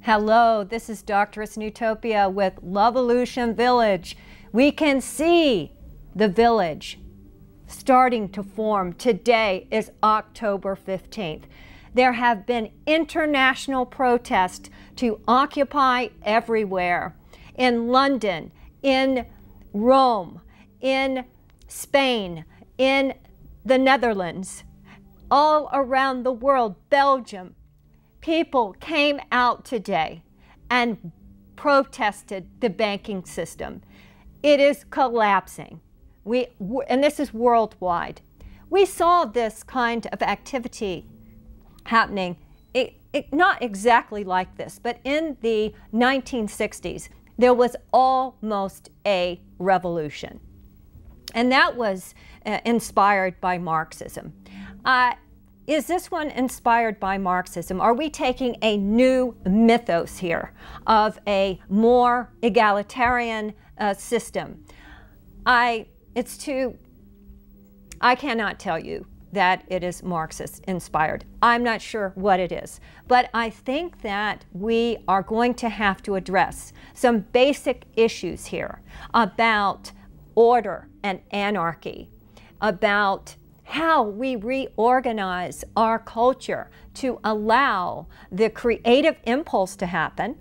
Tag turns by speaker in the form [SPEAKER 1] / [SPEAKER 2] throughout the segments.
[SPEAKER 1] Hello, this is Doctress Neutopia with Lovolution Village. We can see the village starting to form. Today is October 15th. There have been international protests to occupy everywhere. In London, in Rome, in Spain, in the Netherlands, all around the world, Belgium. People came out today and protested the banking system. It is collapsing. And this is worldwide. We saw this kind of activity happening, not exactly like this, but in the 1960s, there was almost a revolution. And that was inspired by Marxism. Is this one inspired by Marxism? Are we taking a new mythos here of a more egalitarian system? I cannot tell you that it is Marxist inspired. I'm not sure what it is, but I think that we are going to have to address some basic issues here about order and anarchy, about how we reorganize our culture to allow the creative impulse to happen.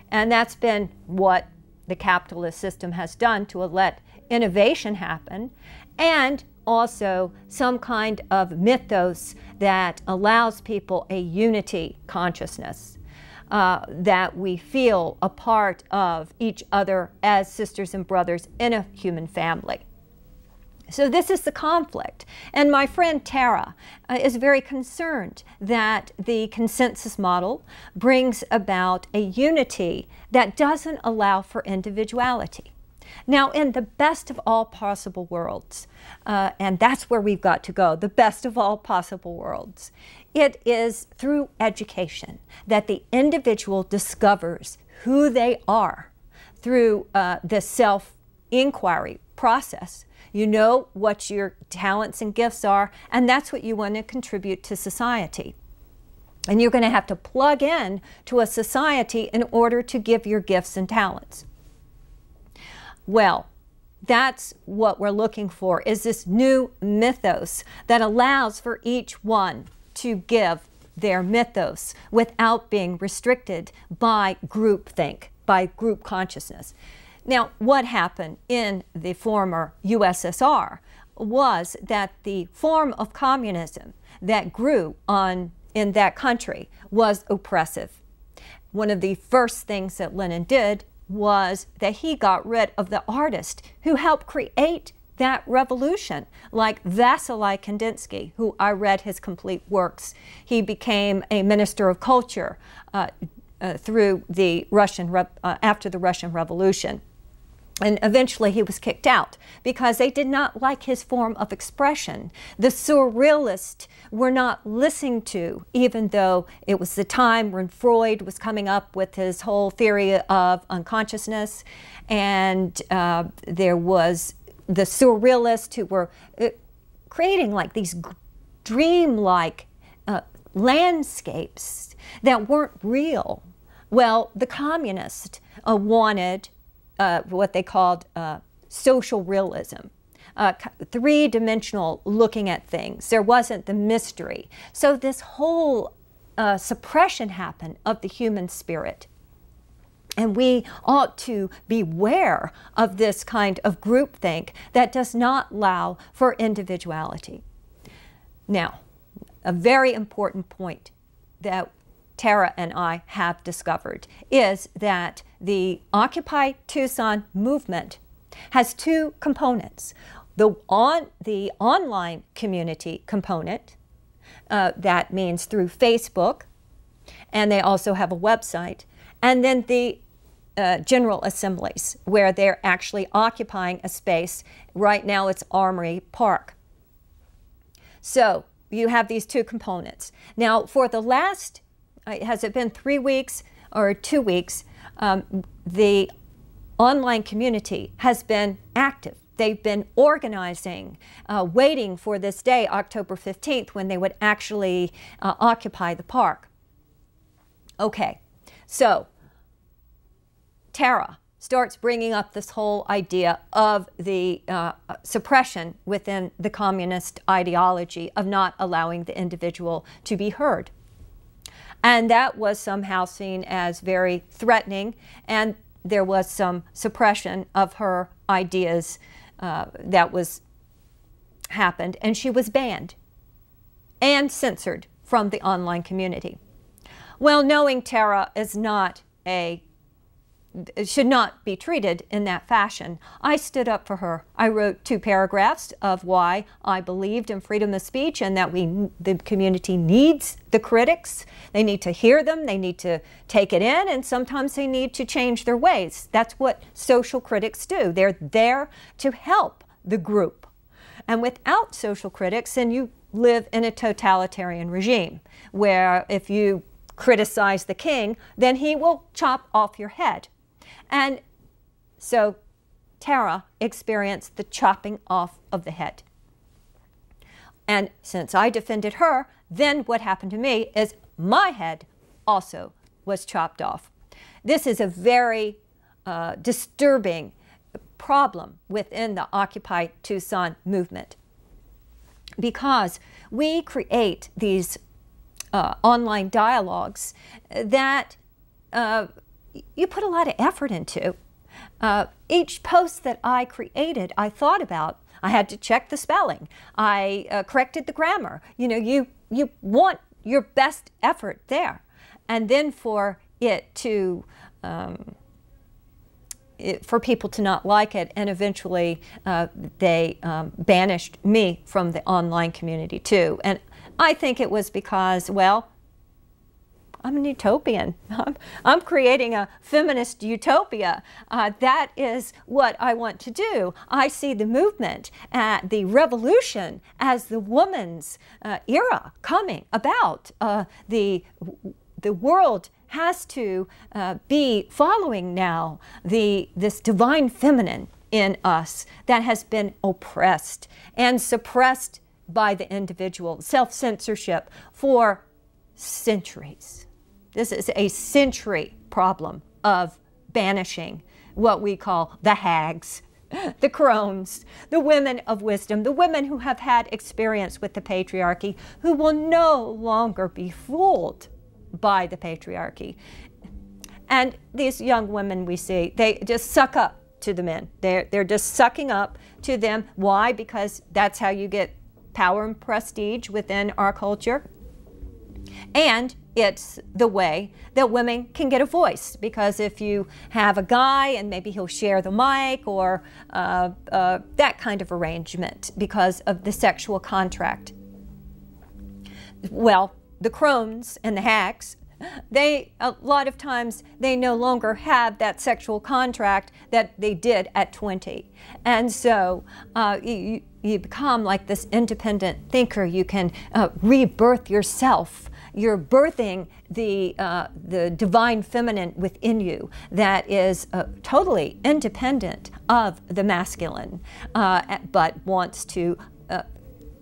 [SPEAKER 1] And that's been what the capitalist system has done, to let innovation happen, and also some kind of mythos that allows people a unity consciousness, that we feel a part of each other as sisters and brothers in a human family. So this is the conflict. And my friend Tara is very concerned that the consensus model brings about a unity that doesn't allow for individuality. Now, in the best of all possible worlds, and that's where we've got to go, the best of all possible worlds, it is through education that the individual discovers who they are through the self-inquiry process. You know what your talents and gifts are, and that's what you want to contribute to society. And you're going to have to plug in to a society in order to give your gifts and talents. Well, that's what we're looking for, is this new mythos that allows for each one to give their mythos without being restricted by groupthink, by group consciousness. Now, what happened in the former USSR was that the form of communism that grew in that country was oppressive. One of the first things that Lenin did was that he got rid of the artists who helped create that revolution, like Vasily Kandinsky, who I read his complete works. He became a minister of culture through the after the Russian Revolution. And eventually he was kicked out because they did not like his form of expression. The surrealists were not listened to, even though it was the time when Freud was coming up with his whole theory of unconsciousness. And there was the surrealists who were creating like these dreamlike landscapes that weren't real. Well, the communists wanted what they called social realism, three-dimensional looking at things. There wasn't the mystery. So this whole suppression happened of the human spirit. And we ought to beware of this kind of groupthink that does not allow for individuality. Now, a very important point that Tara and I have discovered is that the Occupy Tucson movement has two components. The online community component, that means through Facebook, and they also have a website, and then the general assemblies, where they're actually occupying a space. Right now it's Armory Park. So you have these two components. Now, for the last has it been 3 weeks or 2 weeks, the online community has been active. They've been organizing, waiting for this day, October 15th, when they would actually occupy the park. Okay, So Tara starts bringing up this whole idea of the suppression within the communist ideology of not allowing the individual to be heard. And that was somehow seen as very threatening, and there was some suppression of her ideas that was happened, and she was banned and censored from the online community. Well, knowing Tara is not should not be treated in that fashion, I stood up for her. I wrote 2 paragraphs of why I believed in freedom of speech and that the community needs the critics. They need to hear them, they need to take it in, and sometimes they need to change their ways. That's what social critics do. They're there to help the group. And without social critics, then you live in a totalitarian regime where if you criticize the king, then he will chop off your head. And so Tara experienced the chopping off of the head. And since I defended her, then what happened to me is my head also was chopped off. This is a very disturbing problem within the Occupy Tucson movement, because we create these online dialogues that you put a lot of effort into. Each post that I created, I thought about. I had to check the spelling. I corrected the grammar. You know, you want your best effort there. And then for it to, for people to not like it, and eventually they banished me from the online community too. And I think it was because, well, I'm a utopian. I'm creating a feminist utopia. That is what I want to do. I see the movement, the revolution, as the woman's era coming about. The world has to be following now this divine feminine in us that has been oppressed and suppressed by the individual, self-censorship for centuries. This is a century problem of banishing what we call the hags, the crones, the women of wisdom, the women who have had experience with the patriarchy, who will no longer be fooled by the patriarchy. And these young women we see, they just suck up to the men. They're just sucking up to them. Why? Because that's how you get power and prestige within our culture. And it's the way that women can get a voice, because if you have a guy and maybe he'll share the mic or that kind of arrangement because of the sexual contract. Well, the crones and the hacks, a lot of times they no longer have that sexual contract that they did at 20. And so you become like this independent thinker. You can rebirth yourself. You're birthing the divine feminine within you that is totally independent of the masculine, but wants to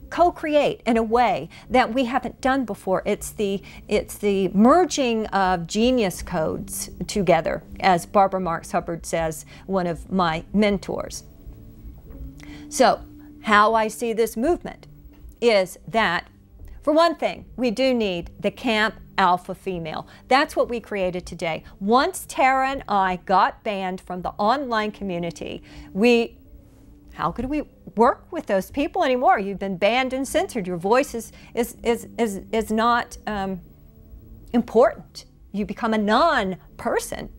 [SPEAKER 1] co-create in a way that we haven't done before. It's the merging of genius codes together, as Barbara Marx Hubbard says, one of my mentors. So how I see this movement is that, for one thing, we do need the camp alpha female. That's what we created today. Once Tara and I got banned from the online community, how could we work with those people anymore? You've been banned and censored. Your voice is not important. You become a non-person.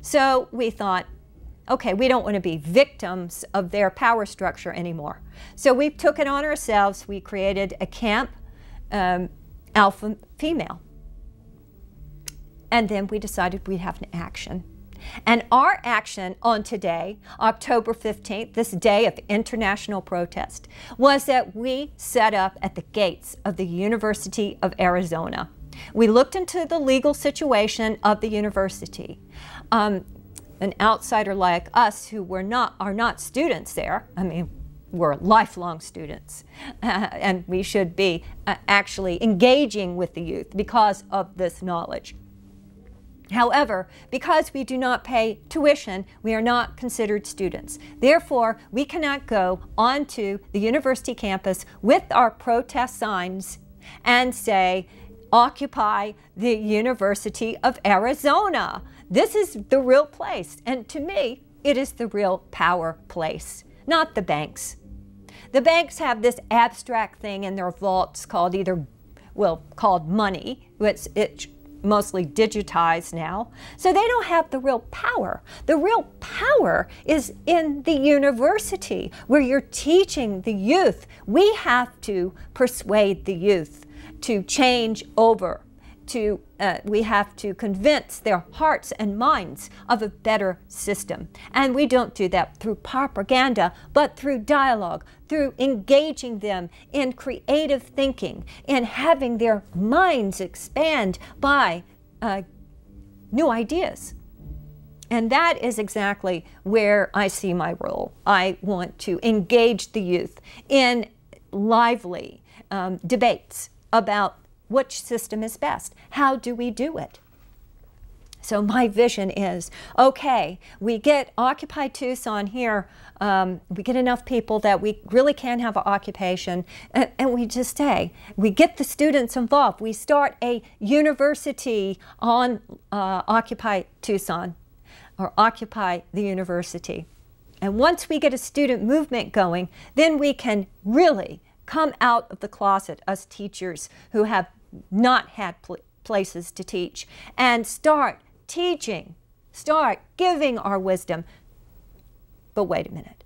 [SPEAKER 1] So we thought, okay, we don't want to be victims of their power structure anymore. So we took it on ourselves. We created a camp alpha female. And then we decided we'd have an action. And our action on today, October 15th, this day of international protest, was that we set up at the gates of the University of Arizona. We looked into the legal situation of the university. An outsider like us who are not students there, I mean, we're lifelong students, and we should be actually engaging with the youth because of this knowledge. However, because we do not pay tuition, we are not considered students. Therefore, we cannot go onto the university campus with our protest signs and say, "Occupy the University of Arizona." This is the real place. And to me, it is the real power place, not the banks. The banks have this abstract thing in their vaults called called money. It's mostly digitized now. So they don't have the real power. The real power is in the university where you're teaching the youth. We have to persuade the youth to change over. We have to convince their hearts and minds of a better system. And we don't do that through propaganda, but through dialogue, through engaging them in creative thinking, in having their minds expand by new ideas. And that is exactly where I see my role. I want to engage the youth in lively debates about which system is best. How do we do it? So my vision is, okay, we get Occupy Tucson here, we get enough people that we really can have an occupation, and we just stay. We get the students involved. We start a university on Occupy Tucson, or Occupy the University. And once we get a student movement going, then we can really come out of the closet as teachers who have not had places to teach and start teaching, start giving our wisdom. But wait a minute,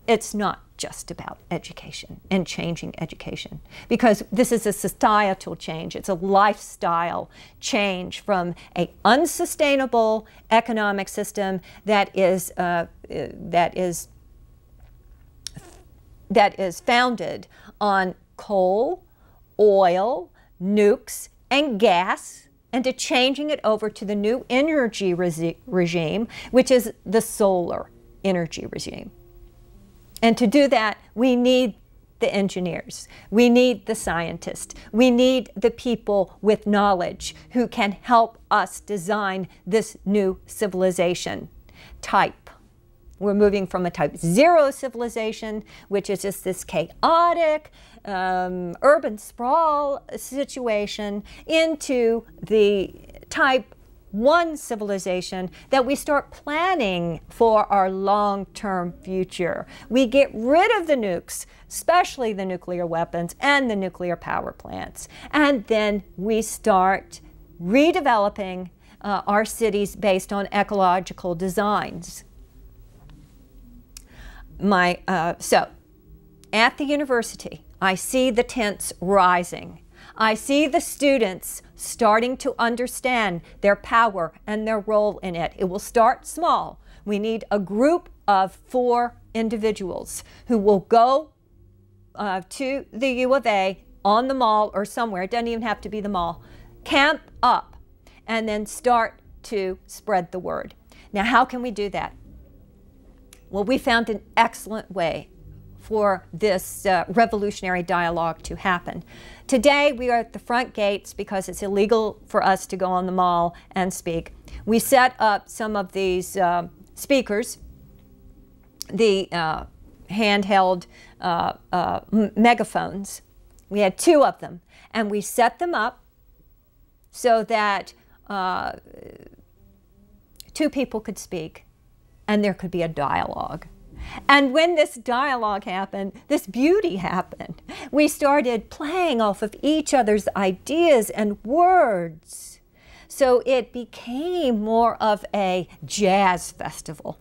[SPEAKER 1] it's not just about education and changing education, because this is a societal change. It's a lifestyle change from an unsustainable economic system that is founded on coal, oil, nukes, and gas, and to changing it over to the new energy regime, which is the solar energy regime. And to do that, we need the engineers, we need the scientists, we need the people with knowledge who can help us design this new civilization type. We're moving from a type 0 civilization, which is just this chaotic, urban sprawl situation, into the type 1 civilization that we start planning for our long-term future. We get rid of the nukes, especially the nuclear weapons and the nuclear power plants, and then we start redeveloping our cities based on ecological designs. So, at the university, I see the tents rising. I see the students starting to understand their power and their role in it. It will start small. We need a group of 4 individuals who will go to the U of A on the mall or somewhere. It doesn't even have to be the mall. Camp up and then start to spread the word. Now, how can we do that? Well, we found an excellent way for this revolutionary dialogue to happen. Today, we are at the front gates because it's illegal for us to go on the mall and speak. We set up some of these speakers, the handheld megaphones. We had 2 of them, and we set them up so that 2 people could speak, and there could be a dialogue. And when this dialogue happened, this beauty happened. We started playing off of each other's ideas and words. So it became more of a jazz festival.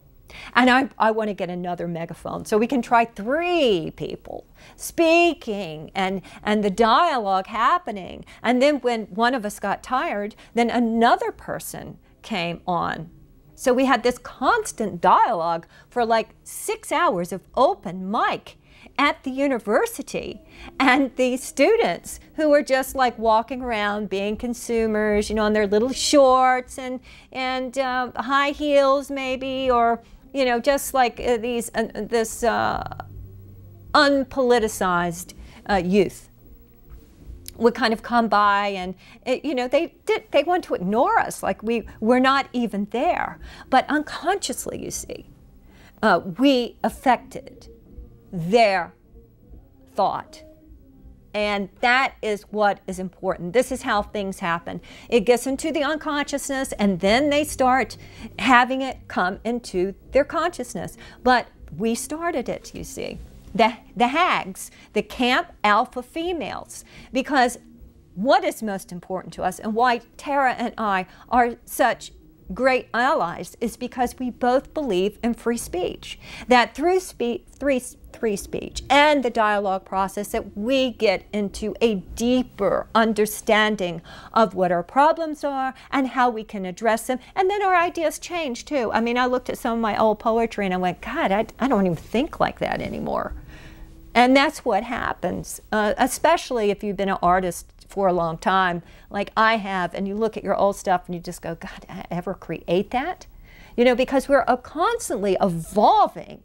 [SPEAKER 1] And I want to get another megaphone so we can try 3 people speaking and the dialogue happening. And then when one of us got tired, then another person came on. So we had this constant dialogue for like 6 hours of open mic at the university. And the students who were just like walking around being consumers, you know, in their little shorts and high heels maybe, or, you know, just like this unpoliticized youth. would kind of come by, and they want to ignore us, like we're not even there. But unconsciously, you see, we affected their thought. And that is what is important. This is how things happen. It gets into the unconsciousness, and then they start having it come into their consciousness. But we started it, you see. The hags, the camp alpha females. Because what is most important to us, and why Tara and I are such great allies, is because we both believe in free speech. That through free speech and the dialogue process, that we get into a deeper understanding of what our problems are and how we can address them. And then our ideas change too. I mean, I looked at some of my old poetry and I went, God, I don't even think like that anymore. And that's what happens, especially if you've been an artist for a long time, like I have, and you look at your old stuff and you just go, God, did I ever create that? Because we're constantly evolving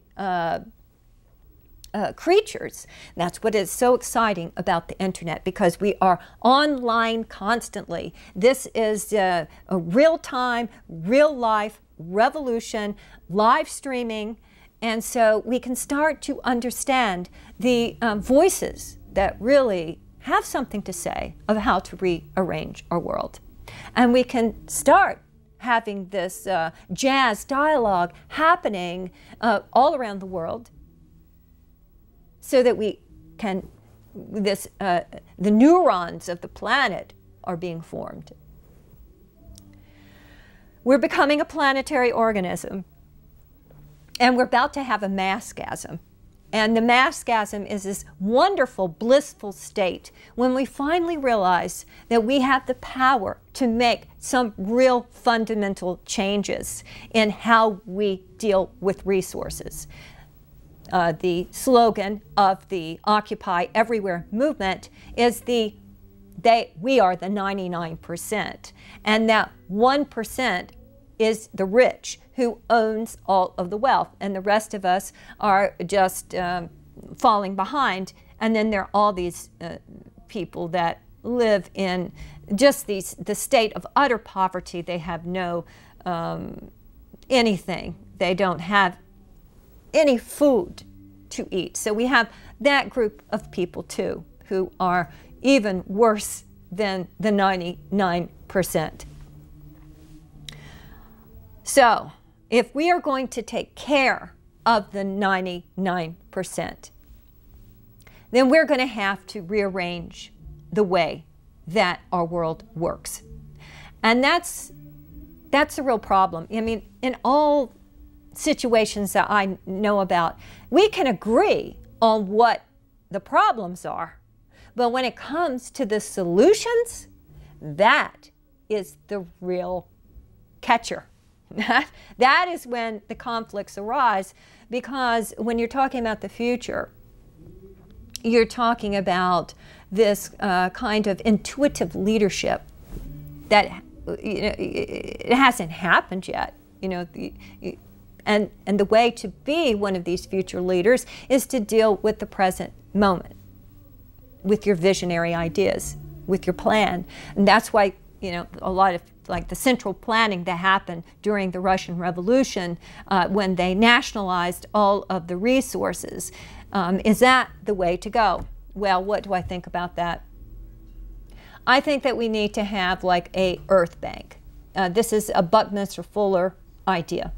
[SPEAKER 1] creatures. That's what is so exciting about the internet, because we are online constantly. This is a real-time, real-life revolution, live streaming. And so we can start to understand the voices that really have something to say of how to rearrange our world. And we can start having this jazz dialogue happening all around the world, so that we can, the neurons of the planet are being formed. We're becoming a planetary organism. And we're about to have a massgasm. And the massgasm is this wonderful, blissful state when we finally realize that we have the power to make some real fundamental changes in how we deal with resources. The slogan of the Occupy Everywhere movement is we are the 99%. And that 1% is the rich, who owns all of the wealth, and the rest of us are just falling behind. And then there are all these people that live in just the state of utter poverty. They have no anything. They don't have any food to eat. So we have that group of people too, who are even worse than the 99%. So, if we are going to take care of the 99%, then we're going to have to rearrange the way that our world works. And that's a real problem. I mean, in all situations that I know about, we can agree on what the problems are, but when it comes to the solutions, that is the real catcher. That is when the conflicts arise, because when you're talking about the future, you're talking about this kind of intuitive leadership that it hasn't happened yet. And the way to be one of these future leaders is to deal with the present moment, with your visionary ideas, with your plan. And that's why a lot of like the central planning that happened during the Russian Revolution, when they nationalized all of the resources. Is that the way to go? Well, what do I think about that? I think that we need to have like a Earth Bank. This is a Buckminster Fuller idea.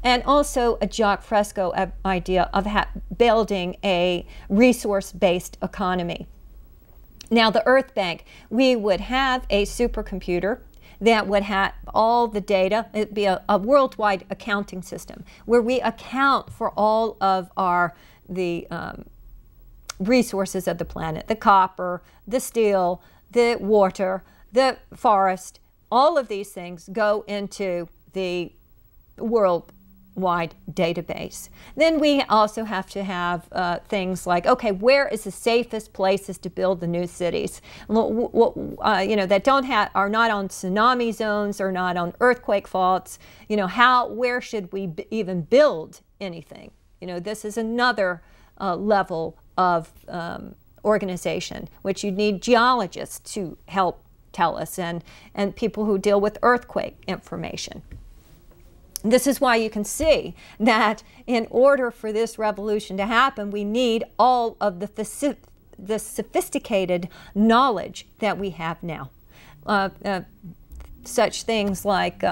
[SPEAKER 1] And also a Jacques Fresco idea of building a resource-based economy. Now, the Earth Bank, we would have a supercomputer that would have all the data. It'd be a worldwide accounting system where we account for all of the resources of the planet, the copper, the steel, the water, the forest. All of these things go into the worldwide database. Then we also have to have things like, okay, where is the safest places to build the new cities? That are not on tsunami zones or not on earthquake faults. Where should we even build anything? This is another level of organization, which you need geologists to help tell us, and people who deal with earthquake information. This is why you can see that in order for this revolution to happen, we need all of the sophisticated knowledge that we have now. Such things like,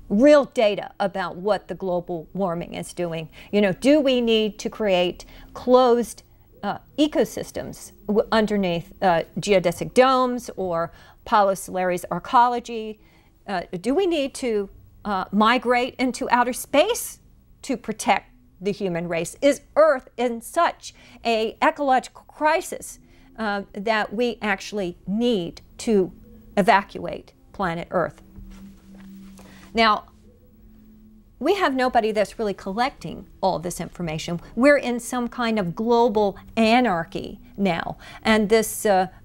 [SPEAKER 1] real data about what the global warming is doing. Do we need to create closed ecosystems underneath geodesic domes or Paulo Soleri's arcology? Do we need to migrate into outer space to protect the human race? Is Earth in such an ecological crisis that we actually need to evacuate planet Earth? Now, we have nobody that's really collecting all this information. We're in some kind of global anarchy now, and this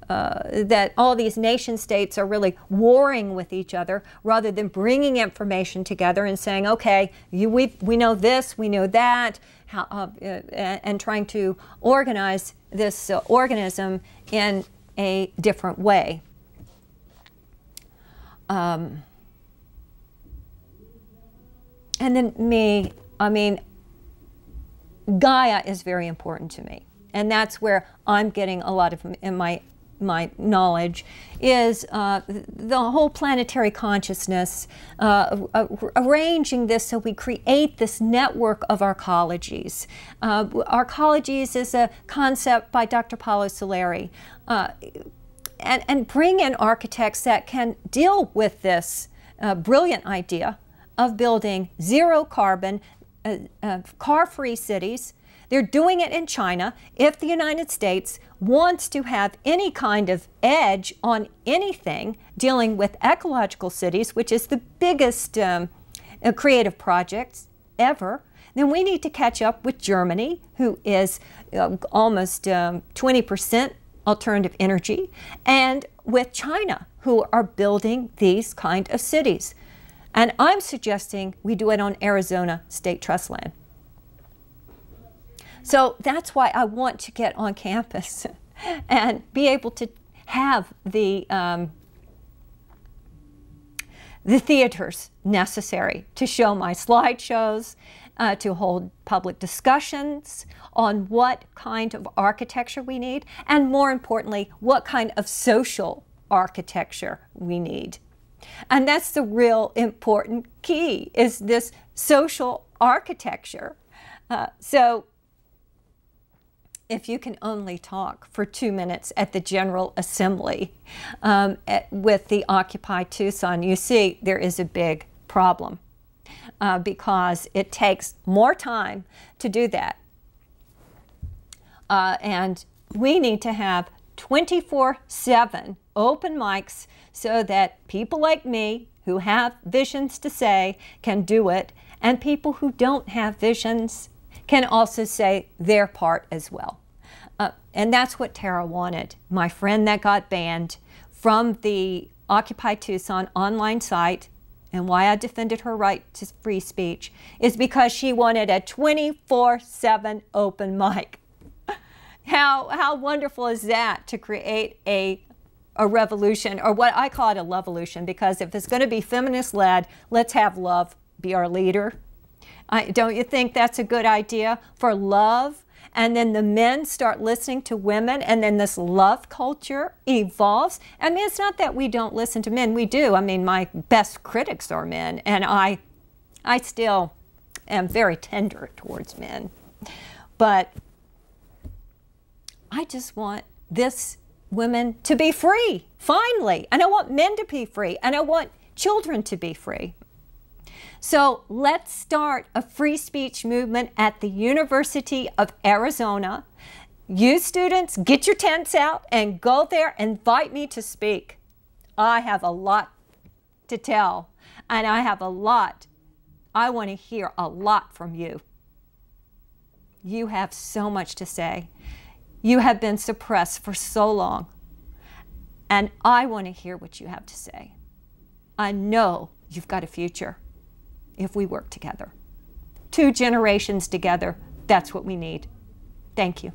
[SPEAKER 1] that all these nation states are really warring with each other rather than bringing information together and saying, okay, we know this, we know that, and trying to organize this organism in a different way. And then Gaia is very important to me. And that's where I'm getting a lot of in my knowledge, is the whole planetary consciousness, arranging this so we create this network of arcologies. Arcologies is a concept by Dr. Paulo Soleri. And bring in architects that can deal with this brilliant idea of building zero carbon, car-free cities. They're doing it in China. If the United States wants to have any kind of edge on anything dealing with ecological cities, which is the biggest creative projects ever, then we need to catch up with Germany, who is almost 20% alternative energy, and with China, who are building these kind of cities. And I'm suggesting we do it on Arizona State Trust land. So that's why I want to get on campus and be able to have the theaters necessary to show my slideshows, to hold public discussions on what kind of architecture we need, and more importantly, what kind of social architecture we need. And that's the real important key, is this social architecture. So if you can only talk for 2 minutes at the General Assembly with the Occupy Tucson, you see there is a big problem because it takes more time to do that. And we need to have 24/7 open mics so that people like me who have visions to say can do it, and people who don't have visions can also say their part as well. And that's what Tara wanted. My friend that got banned from the Occupy Tucson online site, and why I defended her right to free speech, is because she wanted a 24/7 open mic. How wonderful is that, to create a revolution, or what I call it a lovolution, because if it's going to be feminist-led, let's have love be our leader. Don't you think that's a good idea for love? And then the men start listening to women, and then this love culture evolves. I mean, it's not that we don't listen to men. We do. I mean, my best critics are men, and I still am very tender towards men. But I just want this women to be free, finally. And I want men to be free, and I want children to be free. So let's start a free speech movement at the University of Arizona. You students, get your tents out and go there and invite me to speak. I have a lot to tell, and I want to hear a lot from you. You have so much to say. You have been suppressed for so long, and I want to hear what you have to say. I know you've got a future if we work together. 2 generations together, that's what we need. Thank you.